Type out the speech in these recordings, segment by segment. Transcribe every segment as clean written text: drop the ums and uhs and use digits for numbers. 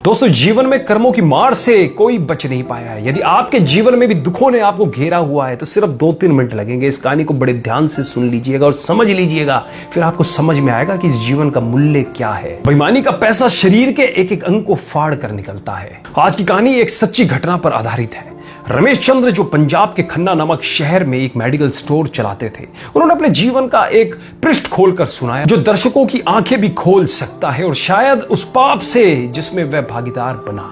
दोस्तों, जीवन में कर्मों की मार से कोई बच नहीं पाया है। यदि आपके जीवन में भी दुखों ने आपको घेरा हुआ है तो सिर्फ 2-3 मिनट लगेंगे। इस कहानी को बड़े ध्यान से सुन लीजिएगा और समझ लीजिएगा, फिर आपको समझ में आएगा कि इस जीवन का मूल्य क्या है। बेईमानी का पैसा शरीर के एक एक अंग को फाड़ कर निकलता है। आज की कहानी एक सच्ची घटना पर आधारित है। रमेश चंद्र, जो पंजाब के खन्ना नामक शहर में एक मेडिकल स्टोर चलाते थे, उन्होंने अपने जीवन का एक पृष्ठ खोलकर सुनाया जो दर्शकों की आंखें भी खोल सकता है और शायद उस पाप से जिसमें वह भागीदार बना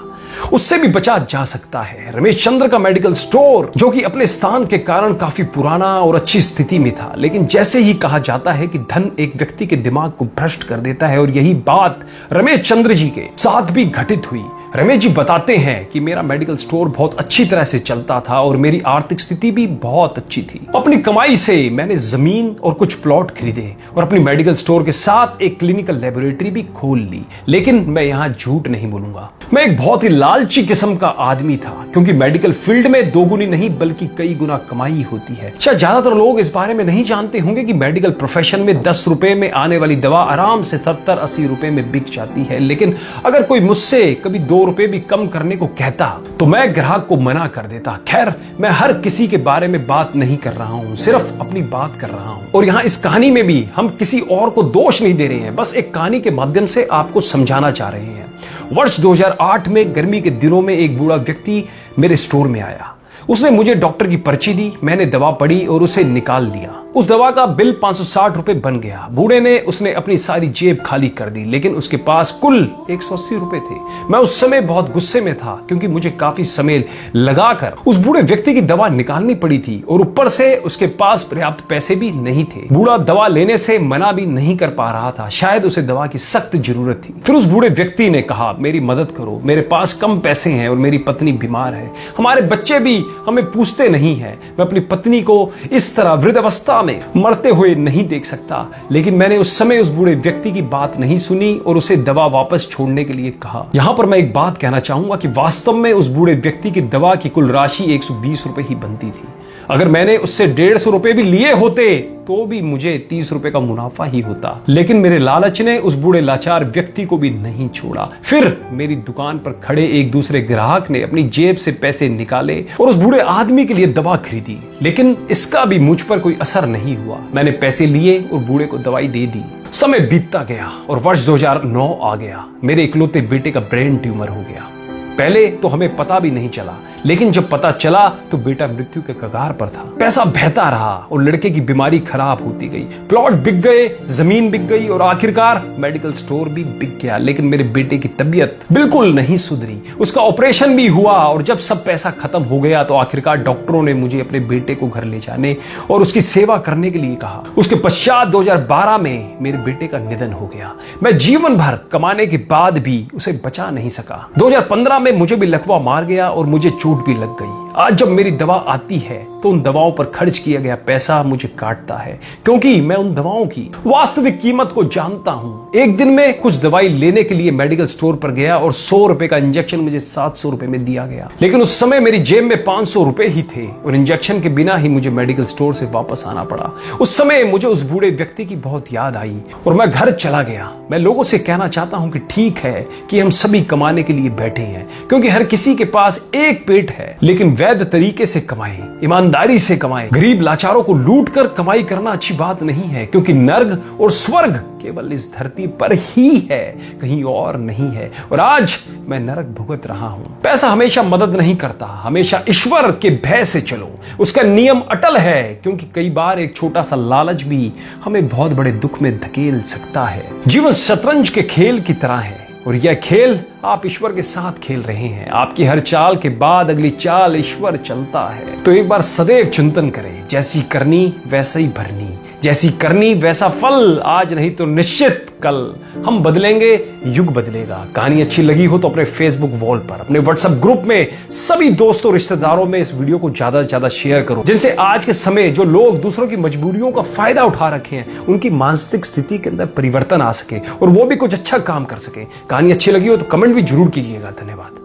उससे भी बचा जा सकता है। रमेश चंद्र का मेडिकल स्टोर, जो कि अपने स्थान के कारण काफी पुराना और अच्छी स्थिति में था, लेकिन जैसे ही कहा जाता है कि धन एक व्यक्ति के दिमाग को भ्रष्ट कर देता है, और यही बात रमेश चंद्र जी के साथ भी घटित हुई। रमेश जी बताते हैं कि मेरा मेडिकल स्टोर बहुत अच्छी तरह से चलता था और मेरी आर्थिक स्थिति भी बहुत अच्छी थी। अपनी कमाई से मैंने जमीन और कुछ प्लॉट खरीदे और अपनी मेडिकल स्टोर के साथ एक क्लिनिकल लेबोरेटरी भी खोल ली। लेकिन मैं यहाँ झूठ नहीं बोलूंगा, मैं एक बहुत ही लालची किस्म का आदमी था, क्योंकि मेडिकल फील्ड में दोगुनी नहीं बल्कि कई गुना कमाई होती है। शायद ज्यादातर लोग इस बारे में नहीं जानते होंगे कि मेडिकल प्रोफेशन में 10 रुपए में आने वाली दवा आराम से 70-80 रुपए में बिक जाती है। लेकिन अगर कोई मुझसे कभी 2 रुपए भी कम करने को कहता तो मैं ग्राहक को मना कर देता। खैर, मैं हर किसी के बारे में बात नहीं कर रहा हूं, सिर्फ अपनी बात कर रहा हूं। और यहां इस कहानी में भी हम किसी और को दोष नहीं दे रहे हैं, बस एक कहानी के माध्यम से आपको समझाना चाह रहे हैं। वर्ष 2008 में गर्मी के दिनों में एक बूढ़ा व्यक्ति मेरे स्टोर में आया। उसने मुझे डॉक्टर की पर्ची दी, मैंने दवा पढ़ी और उसे निकाल लिया। उस दवा का बिल 560 रुपए बन गया। बूढ़े ने उसने अपनी सारी जेब खाली कर दी, लेकिन उसके पास कुल 180 रुपए थे। मैं उस समय बहुत गुस्से में था, क्योंकि मुझे काफी समय लगाकर उस बूढ़े व्यक्ति की दवा निकालनी पड़ी थी और ऊपर से उसके पास पर्याप्त पैसे भी नहीं थे। बूढ़ा दवा लेने से मना भी नहीं कर पा रहा था, शायद उसे दवा की सख्त जरूरत थी। फिर उस बूढ़े व्यक्ति ने कहा, मेरी मदद करो, मेरे पास कम पैसे हैं और मेरी पत्नी बीमार है, हमारे बच्चे भी हमें पूछते नहीं है, मैं अपनी पत्नी को इस तरह वृद्धावस्था में मरते हुए नहीं देख सकता। लेकिन मैंने उस समय उस बूढ़े व्यक्ति की बात नहीं सुनी और उसे दवा वापस छोड़ने के लिए कहा। यहां पर मैं एक बात कहना चाहूंगा कि वास्तव में उस बूढ़े व्यक्ति की दवा की कुल राशि 120 रुपए ही बनती थी। अगर मैंने उससे 150 रुपए भी लिए होते तो भी मुझे 30 रुपए का मुनाफा ही होता। लेकिन मेरे लालच ने उस बूढ़े लाचार व्यक्ति को भी नहीं छोड़ा। फिर मेरी दुकान पर खड़े एक दूसरे ग्राहक ने अपनी जेब से पैसे निकाले और उस बूढ़े आदमी के लिए दवा खरीदी, लेकिन इसका भी मुझ पर कोई असर नहीं हुआ। मैंने पैसे लिए और बूढ़े को दवाई दे दी। समय बीतता गया और वर्ष 2009 आ गया। मेरे इकलौते बेटे का ब्रेन ट्यूमर हो गया। पहले तो हमें पता भी नहीं चला, लेकिन जब पता चला तो बेटा मृत्यु के कगार पर था। पैसा बहता रहा और लड़के की बीमारी खराब होती गई। प्लॉट बिक गए, जमीन बिक गई और आखिरकार मेडिकल स्टोर भी बिक गया। लेकिन मेरे बेटे की तबीयत बिल्कुल नहीं सुधरी। उसका ऑपरेशन भी हुआ और जब सब पैसा खत्म हो गया तो आखिरकार डॉक्टरों ने मुझे अपने बेटे को घर ले जाने और उसकी सेवा करने के लिए कहा। उसके पश्चात 2012 में मेरे बेटे का निधन हो गया। मैं जीवन भर कमाने के बाद भी उसे बचा नहीं सका। 2015 में मुझे भी लकवा मार गया और मुझे चोट भी लग गई। आज जब मेरी दवा आती है तो उन दवाओं पर खर्च किया गया पैसा मुझे काटता है, क्योंकि मैं उन दवाओं की वास्तविक कीमत को जानता हूं। एक दिन में कुछ दवाई लेने के लिए मेडिकल स्टोर पर गया और 100 रुपए का इंजेक्शन मुझे 700 रुपए में दिया गया। लेकिन उस समय मेरी जेब में 500 रुपए ही थे और इंजेक्शन के बिना ही मुझे मेडिकल स्टोर से वापस आना पड़ा। उस समय मुझे उस बूढ़े व्यक्ति की बहुत याद आई और मैं घर चला गया। मैं लोगों से कहना चाहता हूं कि ठीक है कि हम सभी कमाने के लिए बैठे हैं, क्योंकि हर किसी के पास एक पेट है, लेकिन वैध तरीके से कमाएं, ईमानदारी से कमाएं। गरीब लाचारों को लूट कर कमाई करना अच्छी बात नहीं है, क्योंकि नर्क और स्वर्ग केवल इस धरती पर ही है, कहीं और नहीं है। और आज मैं नरक भुगत रहा हूं। पैसा हमेशा मदद नहीं करता, हमेशा ईश्वर के भय से चलो, उसका नियम अटल है, क्योंकि कई बार एक छोटा सा लालच भी हमें बहुत बड़े दुख में धकेल सकता है। जीवन शतरंज के खेल की तरह है और यह खेल आप ईश्वर के साथ खेल रहे हैं। आपकी हर चाल के बाद अगली चाल ईश्वर चलता है। तो एक बार सदैव चिंतन करें, जैसी करनी वैसा ही भरनी, जैसी करनी वैसा फल, आज नहीं तो निश्चित कल हम बदलेंगे, युग बदलेगा। कहानी अच्छी लगी हो तो अपने फेसबुक वॉल पर, अपने व्हाट्सएप ग्रुप में सभी दोस्तों रिश्तेदारों में इस वीडियो को ज्यादा से ज्यादा शेयर करो, जिनसे आज के समय जो लोग दूसरों की मजबूरियों का फायदा उठा रखे हैं उनकी मानसिक स्थिति के अंदर परिवर्तन आ सके और वो भी कुछ अच्छा काम कर सके। कहानी अच्छी लगी हो तो कमेंट भी जरूर कीजिएगा। धन्यवाद।